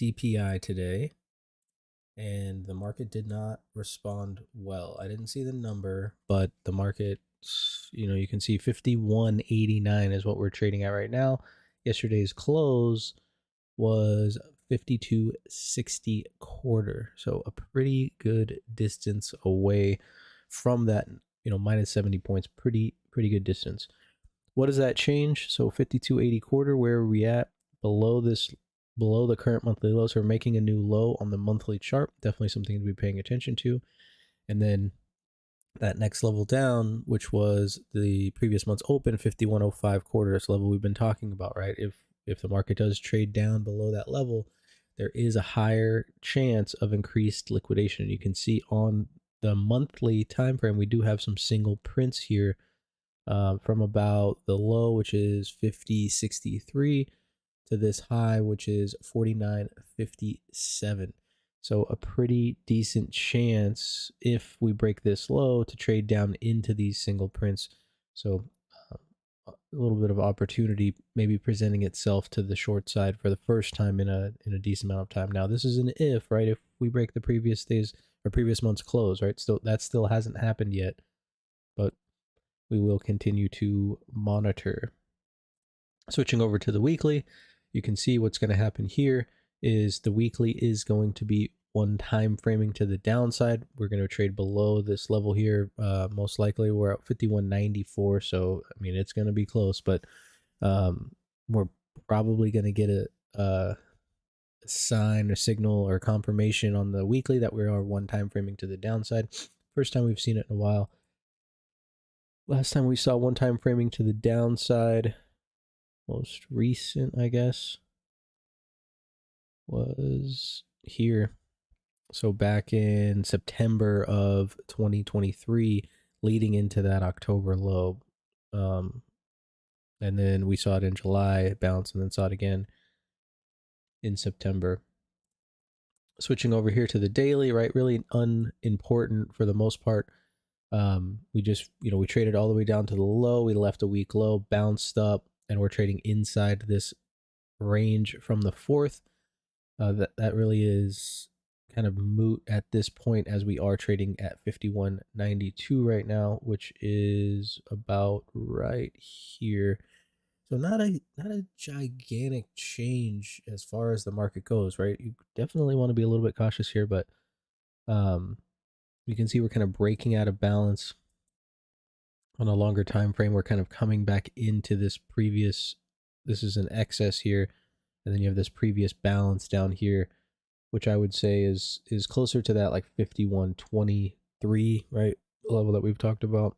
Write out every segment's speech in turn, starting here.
CPI today, and the market did not respond well. I didn't see the number, but the market, you can see 51.89 is what we're trading at right now. Yesterday's close was 52.60 quarter, so a pretty good distance away from that, minus 70 points. Pretty good distance. What does that change? So 52.80 quarter, where are we at? Below the current monthly low. So we're making a new low on the monthly chart. Definitely something to be paying attention to. And then that next level down, which was the previous month's open, 51.05 quarter, this level we've been talking about, right? If the market does trade down below that level, there is a higher chance of increased liquidation. You can see on the monthly time frame, we do have some single prints here from about the low, which is 50.63, to this high, which is 49.57. So a pretty decent chance, if we break this low, to trade down into these single prints. So a little bit of opportunity maybe presenting itself to the short side for the first time in a decent amount of time. Now, this is an if, right? If we break the previous days or previous month's close, right? Still, that still hasn't happened yet, but we will continue to monitor. Switching over to the weekly, you can see what's going to happen here is the weekly is going to be one time framing to the downside. We're going to trade below this level here. Most likely we're at 51.94. So, I mean, it's going to be close, but we're probably going to get a sign or signal or confirmation on the weekly that we are one time framing to the downside. First time we've seen it in a while. Last time we saw one time framing to the downside, most recent, I guess, was here. So back in September of 2023, leading into that October low. And then we saw it in July, bounce, and then saw it again in September. Switching over here to the daily, right? Really unimportant for the most part. We just, we traded all the way down to the low. We left a weak low, bounced up, and we're trading inside this range from the 4th. That really is kind of moot at this point, as we are trading at 51.92 right now, which is about right here. So not a gigantic change as far as the market goes, right? You definitely want to be a little bit cautious here, but you can see we're kind of breaking out of balance on a longer time frame. We're kind of coming back into this previous, this is an excess here, and then you have this previous balance down here, which I would say is closer to that like 51.23, right, level that we've talked about.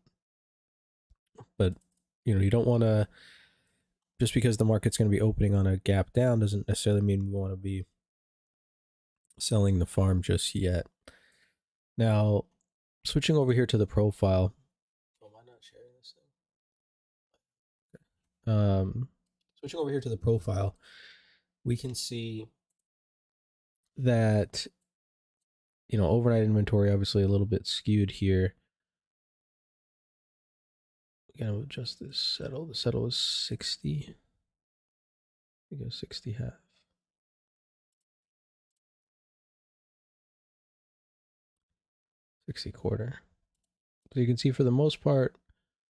But you don't want to, just because the market's going to be opening on a gap down doesn't necessarily mean we want to be selling the farm just yet. Now, switching over here to the profile. Oh, am I not sharing this thing? Switching over here to the profile, we can see that, overnight inventory obviously a little bit skewed here. We're going to adjust this settle. The settle is 60. We go 60 half. 60 quarter. So you can see for the most part,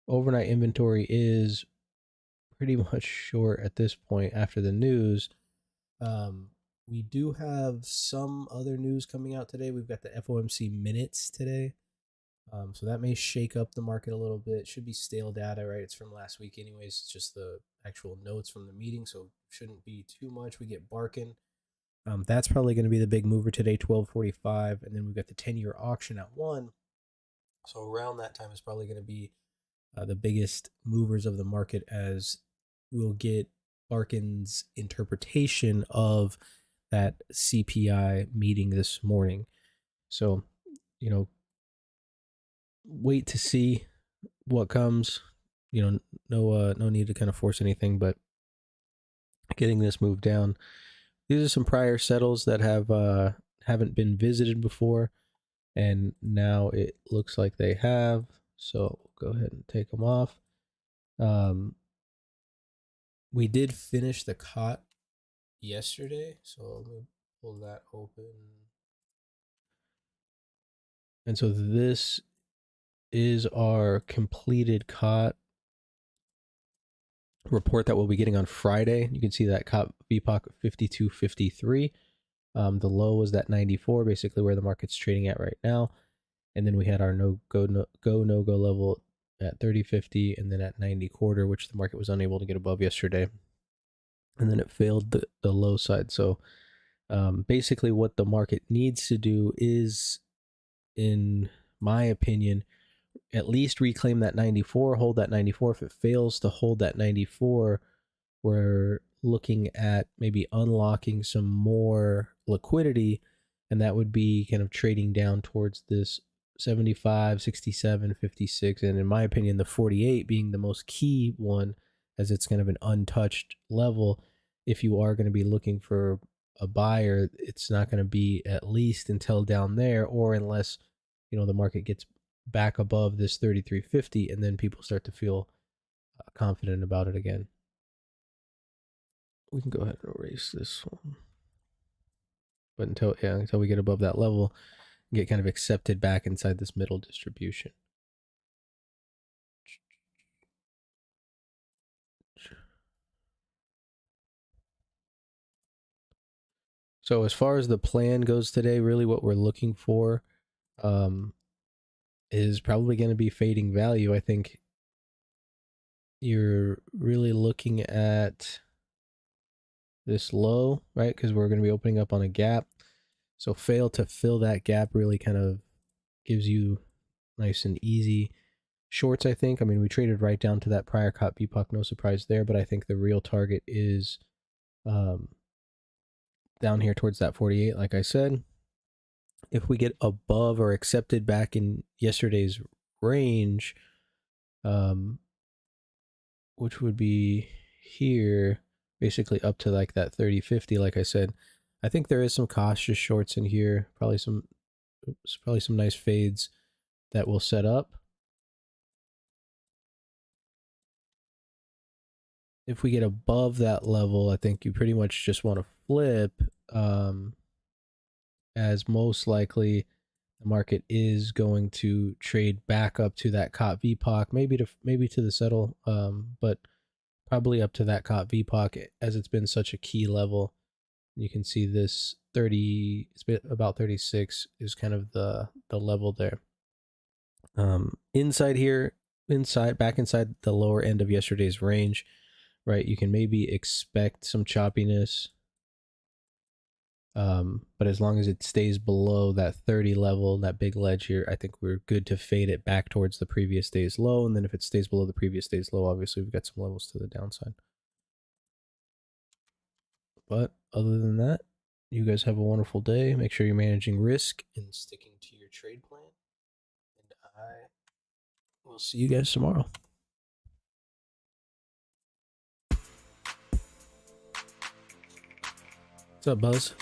overnight inventory is pretty much short at this point after the news. We do have some other news coming out today. We've got the FOMC minutes today. So that may shake up the market a little bit. Should be stale data, right? It's from last week anyways. It's just the actual notes from the meeting, so shouldn't be too much. We get Barkin. That's probably going to be the big mover today, 12:45, and then we've got the 10-year auction at 1. So around that time is probably going to be the biggest movers of the market, as we'll get Barkin's interpretation of that CPI meeting this morning. So, wait to see what comes. No need to kind of force anything, but getting this move down. These are some prior settles that haven't been visited before, and now it looks like they have. So we'll go ahead and take them off. We did finish the cot yesterday, so let me pull that open. And so this is our completed COT report that we'll be getting on Friday. You can see that COT VPOC 52.53. The low was that 94, basically where the market's trading at right now. And then we had our no-go level at 30.50 and then at 90.25, which the market was unable to get above yesterday. And then it failed the low side. So basically what the market needs to do is, in my opinion, at least reclaim that 94, hold that 94. If it fails to hold that 94, we're looking at maybe unlocking some more liquidity, and that would be kind of trading down towards this 75, 67, 56, and in my opinion, the 48 being the most key one, as it's kind of an untouched level. If you are going to be looking for a buyer, it's not going to be at least until down there, or unless, you know, the market gets back above this 33.50 and then people start to feel confident about it again. We can go ahead and erase this one. But until we get above that level, get kind of accepted back inside this middle distribution. So as far as the plan goes today, really what we're looking for is probably going to be fading value. I think you're really looking at this low, right? Because we're going to be opening up on a gap. So fail to fill that gap really kind of gives you nice and easy shorts, I think. I mean, we traded right down to that prior COT VPOC, no surprise there, but I think the real target is down here towards that 48, like I said. If we get above or accepted back in yesterday's range, which would be here, basically up to like that 30.50, like I said, I think there is some cautious shorts in here, probably some nice fades that will set up. If we get above that level, I think you pretty much just want to flip, as most likely the market is going to trade back up to that COT VPOC, maybe to the settle, but probably up to that COT VPOC, as it's been such a key level. You can see this 30, it's been about 36 is kind of the level there. Inside here, back inside the lower end of yesterday's range, right? You can maybe expect some choppiness, but as long as it stays below that 30 level, that big ledge here, I think we're good to fade it back towards the previous day's low. And then if it stays below the previous day's low, obviously we've got some levels to the downside. But other than that, you guys have a wonderful day. Make sure you're managing risk and sticking to your trade plan. And I will see you guys tomorrow. What's up, Buzz?